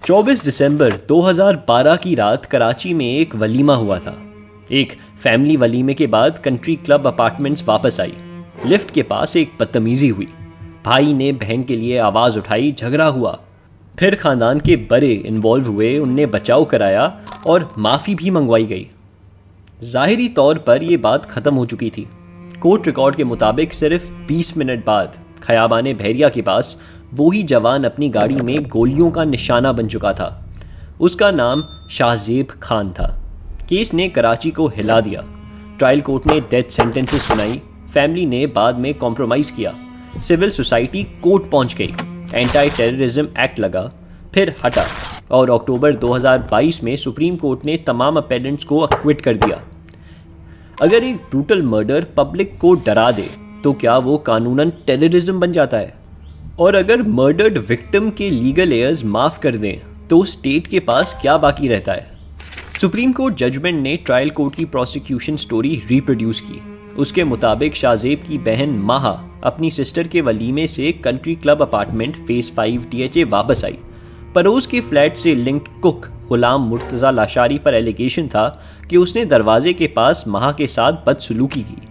24 दिसंबर 2012 की रात कराची में एक वलीमा हुआ था। एक फैमिली वलीमे के बाद कंट्री क्लब अपार्टमेंट्स वापस आई। लिफ्ट के पास एक बदतमीजी हुई। भाई ने बहन के लिए आवाज़ उठाई, झगड़ा हुआ। फिर खानदान के बड़े इन्वॉल्व हुए, उनने बचाव कराया और माफ़ी भी मंगवाई गई। ज़ाहिरी तौर पर यह बात ख़त्म हो चुकी थी। कोर्ट रिकॉर्ड के मुताबिक सिर्फ 20 मिनट बाद खयाबान बहरिया के पास वो ही जवान अपनी गाड़ी में गोलियों का निशाना बन चुका था। उसका नाम शाहजेब खान था। केस ने कराची को हिला दिया। ट्रायल कोर्ट ने डेथ सेंटेंसेस सुनाई। फैमिली ने बाद में कॉम्प्रोमाइज़ किया। सिविल सोसाइटी कोर्ट पहुंच गई। एंटी टेररिज्म एक्ट लगा, फिर हटा और अक्टूबर 2022 में सुप्रीम कोर्ट ने तमाम अपेलेंट्स को अक्विट कर दिया। अगर एक ब्रूटल मर्डर पब्लिक को डरा दे तो क्या वो कानूनन टेररिज्म बन जाता है? और अगर मर्डर्ड विक्टिम के लीगल एयर्स माफ़ कर दें तो स्टेट के पास क्या बाकी रहता है? सुप्रीम कोर्ट जजमेंट ने ट्रायल कोर्ट की प्रोसिक्यूशन स्टोरी रिप्रोड्यूस की। उसके मुताबिक शाहजेब की बहन माहा अपनी सिस्टर के वलीमे से country club apartment phase 5 DHA वापस आई। पड़ोस के फ्लैट से लिंक्ड कुक गुलाम मुर्तज़ा लाशारी पर एलिगेशन था कि उसने दरवाजे के पास माहा के साथ बदसलूकी की।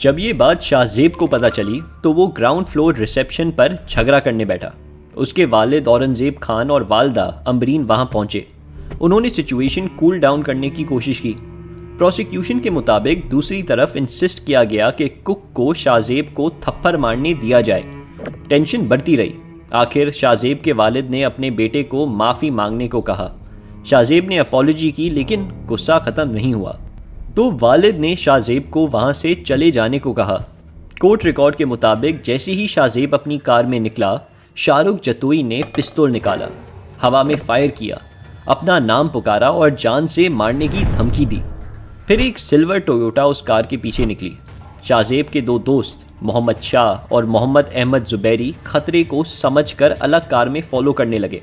जब ये बात शाहजेब को पता चली तो वो ग्राउंड फ्लोर रिसेप्शन पर झगड़ा करने बैठा। उसके वालिद औरंगजेब खान और वालदा अम्बरीन वहां पहुंचे। उन्होंने सिचुएशन कूल डाउन करने की कोशिश की। प्रोसिक्यूशन के मुताबिक दूसरी तरफ इंसिस्ट किया गया कि कुक को शाहजेब को थप्पड़ मारने दिया जाए। टेंशन बढ़ती रही। आखिर शाहजेब के वालिद ने अपने बेटे को माफ़ी मांगने को कहा। शाहजेब ने अपॉलॉजी की, लेकिन गुस्सा ख़त्म नहीं हुआ तो वालिद ने शाहजेब को वहां से चले जाने को कहा। कोर्ट रिकॉर्ड के मुताबिक जैसे ही शाहजेब अपनी कार में निकला, शाहरुख जतोई ने पिस्तौल निकाला, हवा में फायर किया, अपना नाम पुकारा और जान से मारने की धमकी दी। फिर एक सिल्वर टोयोटा उस कार के पीछे निकली। शाहजेब के दो दोस्त मोहम्मद शाह और मोहम्मद अहमद जुबैरी खतरे को समझकर अलग कार में फॉलो करने लगे।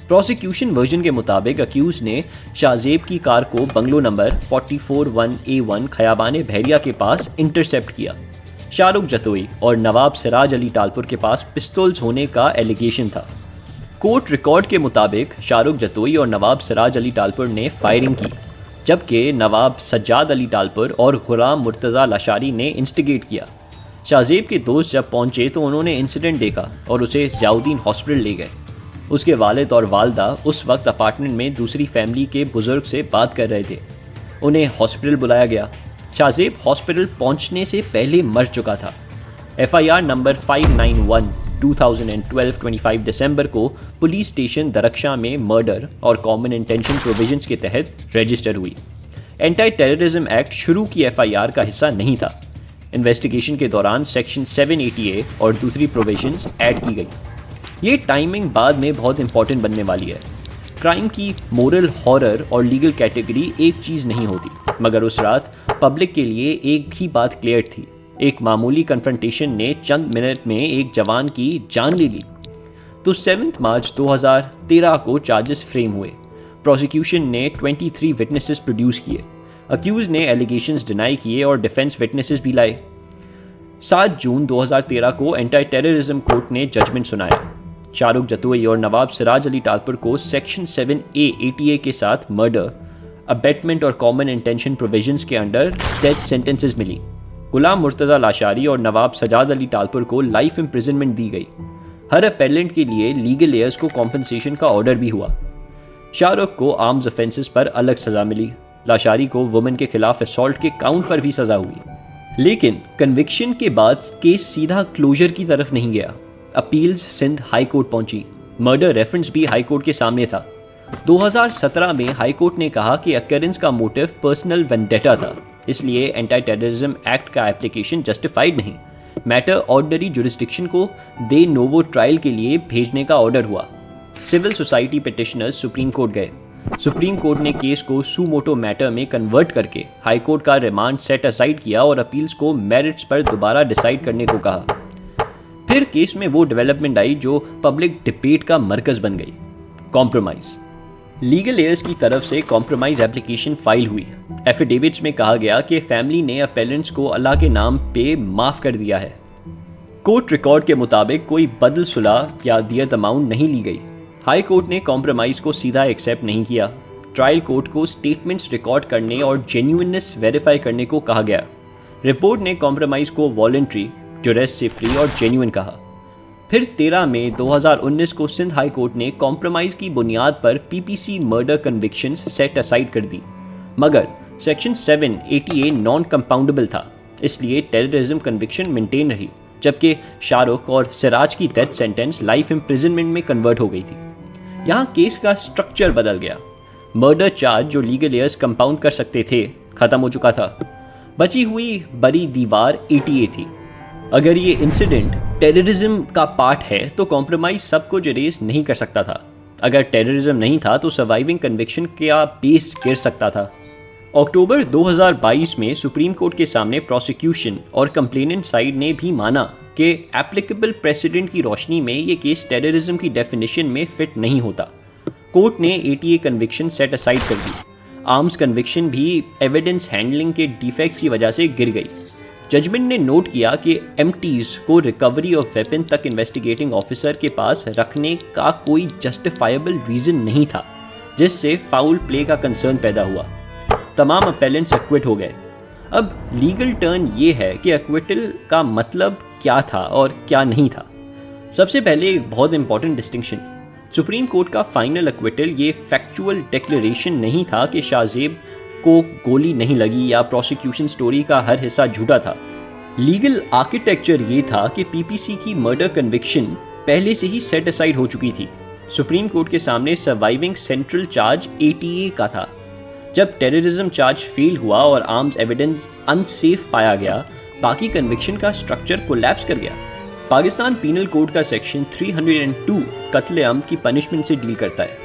प्रोसिक्यूशन वर्जन के मुताबिक अक्यूज ने शाहजेब की कार को बंगलो नंबर 441A1 खयाबान बहरिया के पास इंटरसेप्ट किया। शाहरुख जतोई और नवाब सिराज अली टालपुर के पास पिस्तौल्स होने का एलिगेशन था। कोर्ट रिकॉर्ड के मुताबिक शाहरुख जतोई और नवाब सिराज अली टालपुर ने फायरिंग की, जबकि नवाब सज्जाद अली टालपुर और गुलाम मुर्तज़ा लाशारी ने इंस्टिगेट किया। शाहजेब के दोस्त जब पहुंचे तो उन्होंने इंसिडेंट देखा और उसे ज़ियाउद्दीन हॉस्पिटल ले गए। उसके वालिद और वालदा उस वक्त अपार्टमेंट में दूसरी फैमिली के बुजुर्ग से बात कर रहे थे। उन्हें हॉस्पिटल बुलाया गया। शाहजेब हॉस्पिटल पहुंचने से पहले मर चुका था। FIR नंबर 591 2012 25 दिसंबर को पुलिस स्टेशन दरख्शा में मर्डर और कॉमन इंटेंशन प्रोविजंस के तहत रजिस्टर हुई। एंटी टेररिज्म एक्ट शुरू की FIR का हिस्सा नहीं था। इन्वेस्टिगेशन के दौरान सेक्शन 780A और दूसरी प्रोविजंस ऐड की गई। ये टाइमिंग बाद में बहुत इंपॉर्टेंट बनने वाली है। क्राइम की मोरल हॉरर और लीगल कैटेगरी एक चीज़ नहीं होती, मगर उस रात पब्लिक के लिए एक ही बात क्लियर थी। एक मामूली कन्फ्रंटेशन ने चंद मिनट में एक जवान की जान ले ली। तो 7 मार्च 2013 को चार्जेस फ्रेम हुए। प्रोसिक्यूशन ने 23 विटनेसेस प्रोड्यूस किए। अक्यूज ने एलिगेशंस डिनाई किए और डिफेंस विटनेसेस भी लाए। 7 जून 2013 को एंटी टेररिज्म कोर्ट ने जजमेंट सुनाया। शाहरुख जतोई और नवाब सिराज अली टालपुर को सेक्शन 7A ATA के साथ मर्डर, अबेटमेंट और कॉमन इंटेंशन प्रोविजंस के अंडर डेथ सेंटेंसेस मिली। गुलाम मुर्तज़ा लाशारी और नवाब सजाद अली टालपुर को लाइफ इम्प्रिजनमेंट दी गई। हर अपेलेंट के लिए लीगल एयर्स को कॉम्पनसेशन का ऑर्डर भी हुआ। शाहरुख को आर्म्स ऑफेंसेस पर अलग सज़ा मिली। लाशारी को वुमेन के खिलाफ असॉल्ट के काउंट पर भी सज़ा हुई। लेकिन कन्विक्शन के बाद केस सीधा क्लोजर की तरफ नहीं गया। अपील्स सिंध हाई कोर्ट पहुंची। मर्डर रेफरेंस भी हाई कोर्ट के सामने था। 2017 में हाई कोर्ट ने कहा कि अकरेंस का मोटिव पर्सनल वेंडेटा था, इसलिए एंटी टेररिज्म एक्ट का एप्लीकेशन जस्टिफाइड नहीं। मैटर ऑर्डिनरी जुरिस्डिक्शन को दे नोवो ट्रायल के लिए भेजने का ऑर्डर हुआ। Civil society petitioners supreme court गए। सुप्रीम कोर्ट ने केस को सुमोटो मैटर में कन्वर्ट करके हाई कोर्ट का रिमांड सेट असाइड किया और अपील्स को मेरिट्स पर दोबारा डिसाइड करने को कहा। फिर केस में वो डेवलपमेंट आई जो पब्लिक डिबेट का मरकज बन गई, कॉम्प्रोमाइज़। लीगल एयर्स की तरफ से कॉम्प्रोमाइज़ एप्लीकेशन फाइल हुई। एफिडेविट्स में कहा गया कि फैमिली ने अपेलेंट्स को अल्लाह के नाम पे माफ़ कर दिया है। कोर्ट रिकॉर्ड के मुताबिक कोई बदल सुलह या दियत अमाउंट नहीं ली गई। हाई कोर्ट ने कॉम्प्रोमाइज़ को सीधा एक्सेप्ट नहीं किया। ट्रायल कोर्ट को स्टेटमेंट्स रिकॉर्ड करने और जेन्युइननेस वेरीफाई करने को कहा गया। रिपोर्ट ने कॉम्प्रोमाइज़ को वॉलंटरी, ड्यूरेस से फ्री और जेन्युइन कहा। फिर 13 मई 2019 को सिंध हाई कोर्ट ने कॉम्प्रोमाइज़ की बुनियाद पर PPC murder convictions set aside कर दी, मगर सेक्शन 780A नॉन कंपाउंडेबल था, इसलिए टेररिज्म कन्विक्शन मेंटेन रही, जबकि शाहरुख और सिराज की डेथ सेंटेंस लाइफ इम्प्रिजनमेंट में कन्वर्ट हो गई थी। यहाँ केस का स्ट्रक्चर बदल गया। मर्डर चार्ज जो लीगल एयर्स कंपाउंड कर सकते थे खत्म हो चुका था। बची हुई बड़ी दीवार ATA थी। अगर ये इंसिडेंट टेररिज्म का पार्ट है तो कॉम्प्रोमाइज सब कुछ इरेज नहीं कर सकता था। अगर टेररिज्म नहीं था तो सर्वाइविंग कन्विक्शन का बेस गिर सकता था। अक्टूबर 2022 में सुप्रीम कोर्ट के सामने प्रोसिक्यूशन और कंप्लेनेंट साइड ने भी माना कि एप्लीकेबल प्रेसिडेंट की रोशनी में ये केस टेररिज्म की डेफिनेशन में फिट नहीं होता। कोर्ट ने ATA कन्विक्शन सेट असाइड कर दी। आर्म्स कन्विक्शन भी एविडेंस हैंडलिंग के डिफेक्ट्स की वजह से गिर गई। जजमेंट ने नोट किया कि MTs को रिकवरी ऑफ वेपन तक इन्वेस्टिगेटिंग ऑफिसर के पास रखने का कोई जस्टिफाइबल रीजन नहीं था, जिससे फाउल प्ले का कंसर्न पैदा हुआ। तमाम अपेलेंट्स एक्विट हो गए। अब लीगल टर्न ये है कि एक्विटल का मतलब क्या था और क्या नहीं था। सबसे पहले एक बहुत इंपॉर्टेंट डिस्टिंक्शन, सुप्रीम कोर्ट का फाइनल एक्विटल ये फैक्चुअल डिक्लेरेशन नहीं था कि शाहजेब को गोली नहीं लगी या प्रोसिक्यूशन स्टोरी का हर हिस्सा झूठा था। लीगल आर्किटेक्चर ये था कि पीपीसी की मर्डर कन्विक्शन पहले से ही सेट असाइड हो चुकी थी। सुप्रीम कोर्ट के सामने सर्वाइविंग सेंट्रल चार्ज ATA का था। जब टेररिज्म चार्ज फेल हुआ और आर्म्स एविडेंस अनसेफ पाया गया, बाकी कन्विक्शन का स्ट्रक्चर कोलैप्स कर गया। पाकिस्तान पीनल कोड का सेक्शन 302 कत्लेआम की पनिशमेंट से डील करता है।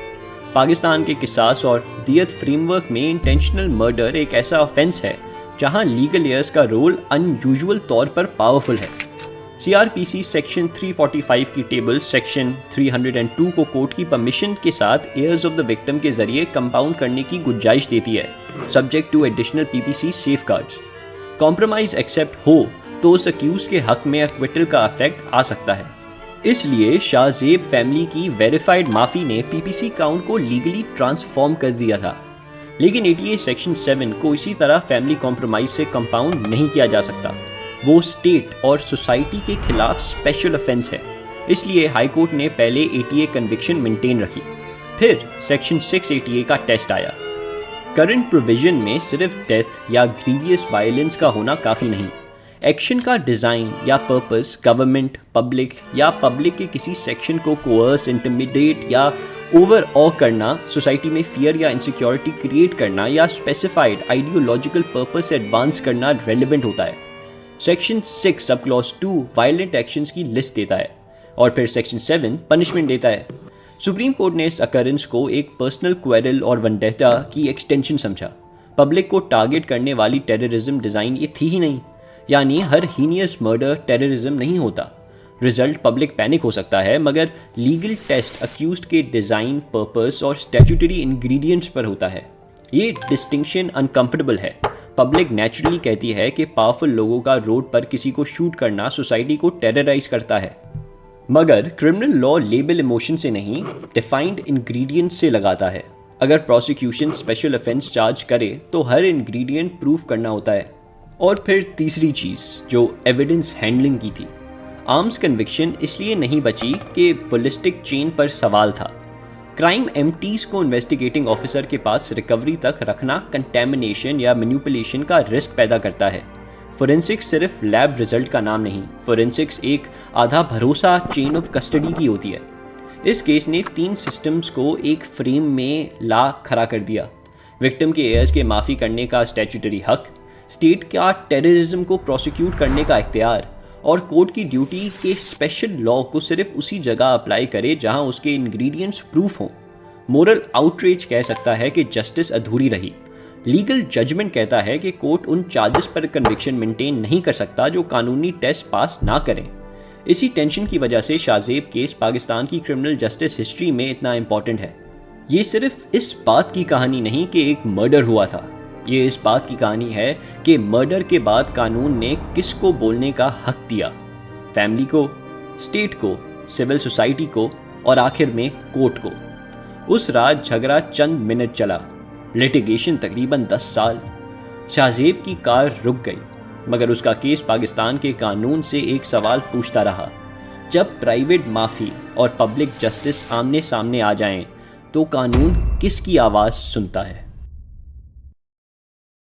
पाकिस्तान के किसास और दियत फ्रेमवर्क में इंटेंशनल मर्डर एक ऐसा ऑफेंस है जहां लीगल एयर्स का रोल अनयूजुअल तौर पर पावरफुल है। CRPC सेक्शन 345 की टेबल सेक्शन 302 को कोर्ट की परमिशन के साथ एयर्स ऑफ द विक्टिम के जरिए कंपाउंड करने की गुंजाइश देती है, subject to additional PPC safeguards. Compromise accept हो तो उस अक्यूज के हक में एक्विटल का इफेक्ट आ सकता है। इसलिए शाहजेब फैमिली की वेरीफाइड माफी ने PPC काउंट को लीगली ट्रांसफॉर्म कर दिया था, लेकिन ATA सेक्शन 7 को इसी तरह फैमिली कॉम्प्रोमाइज से कंपाउंड नहीं किया जा सकता। वो स्टेट और सोसाइटी के खिलाफ स्पेशल ऑफेंस है, इसलिए हाई कोर्ट ने पहले ATA कन्विक्शन मेंटेन रखी। फिर सेक्शन 6 ATA का टेस्ट आया। करंट प्रोविजन में सिर्फ डेथ या ग्रीवियस वायलेंस का होना काफ़ी नहीं, एक्शन का डिज़ाइन या पर्पस गवर्नमेंट, पब्लिक या पब्लिक के किसी सेक्शन को कोअर्स, इंटिमिडेट या ओवर ऑ करना, सोसाइटी में फियर या इनसिक्योरिटी क्रिएट करना या स्पेसिफाइड आइडियोलॉजिकल पर्पस एडवांस करना रेलिवेंट होता है। Section 6 sub clause 2 violent actions की लिस्ट देता है और फिर सेक्शन 7 पनिशमेंट देता है। सुप्रीम कोर्ट ने इस अकरेंस को एक पर्सनल क्वेरल और वंडेटा की एक्सटेंशन समझा। पब्लिक को टारगेट करने वाली टेररिज्म डिज़ाइन ये थी ही नहीं, यानी हर हीनियस मर्डर टेररिज्म नहीं होता। रिजल्ट पब्लिक पैनिक हो सकता है, मगर लीगल टेस्ट अक्यूज्ड के डिज़ाइन, पर्पस और स्टैट्यूटरी इंग्रेडिएंट्स पर होता है। ये डिस्टिंक्शन अनकंफर्टेबल है। पब्लिक नेचुरली कहती है कि पावरफुल लोगों का रोड पर किसी को शूट करना सोसाइटी को टेरराइज करता है, मगर क्रिमिनल लॉ लेबल इमोशन से नहीं, डिफाइंड इंग्रेडिएंट्स से लगाता है। अगर प्रोसिक्यूशन स्पेशल ऑफेंस चार्ज करे तो हर इंग्रेडिएंट प्रूफ करना होता है। और फिर तीसरी चीज़ जो एविडेंस हैंडलिंग की थी, आर्म्स कन्विक्शन इसलिए नहीं बची कि बलिस्टिक चेन पर सवाल था। क्राइम MTs को इन्वेस्टिगेटिंग ऑफिसर के पास रिकवरी तक रखना कंटेमिनेशन या मैनिपुलेशन का रिस्क पैदा करता है। फोरेंसिक्स सिर्फ लैब रिजल्ट का नाम नहीं, फोरेंसिक्स एक आधा भरोसा चेन ऑफ कस्टडी की होती है। इस केस ने 3 सिस्टम्स को एक फ्रेम में ला खड़ा कर दिया। विक्टिम के एयर्स के माफ़ी करने का स्टैट्यूटरी हक, स्टेट का टेररिज्म को प्रोसिक्यूट करने का इख्तियार और कोर्ट की ड्यूटी के स्पेशल लॉ को सिर्फ उसी जगह अप्लाई करे जहां उसके इंग्रेडिएंट्स प्रूफ हों। मोरल आउटरीच कह सकता है कि जस्टिस अधूरी रही। लीगल जजमेंट कहता है कि कोर्ट उन चार्जेस पर कन्विक्शन मेंटेन नहीं कर सकता जो कानूनी टेस्ट पास ना करें। इसी टेंशन की वजह से शाहजेब केस पाकिस्तान की क्रिमिनल जस्टिस हिस्ट्री में इतना इंपॉर्टेंट है। ये सिर्फ इस बात की कहानी नहीं कि एक मर्डर हुआ था, ये इस बात की कहानी है कि मर्डर के बाद कानून ने किसको बोलने का हक दिया, फैमिली को, स्टेट को, सिविल सोसाइटी को और आखिर में कोर्ट को। उस रात झगड़ा चंद मिनट चला, लिटिगेशन तकरीबन 10 साल। शाहजेब की कार रुक गई, मगर उसका केस पाकिस्तान के कानून से एक सवाल पूछता रहा। जब प्राइवेट माफी और पब्लिक जस्टिस आमने सामने आ जाएं, तो कानून किसकी आवाज़ सुनता है?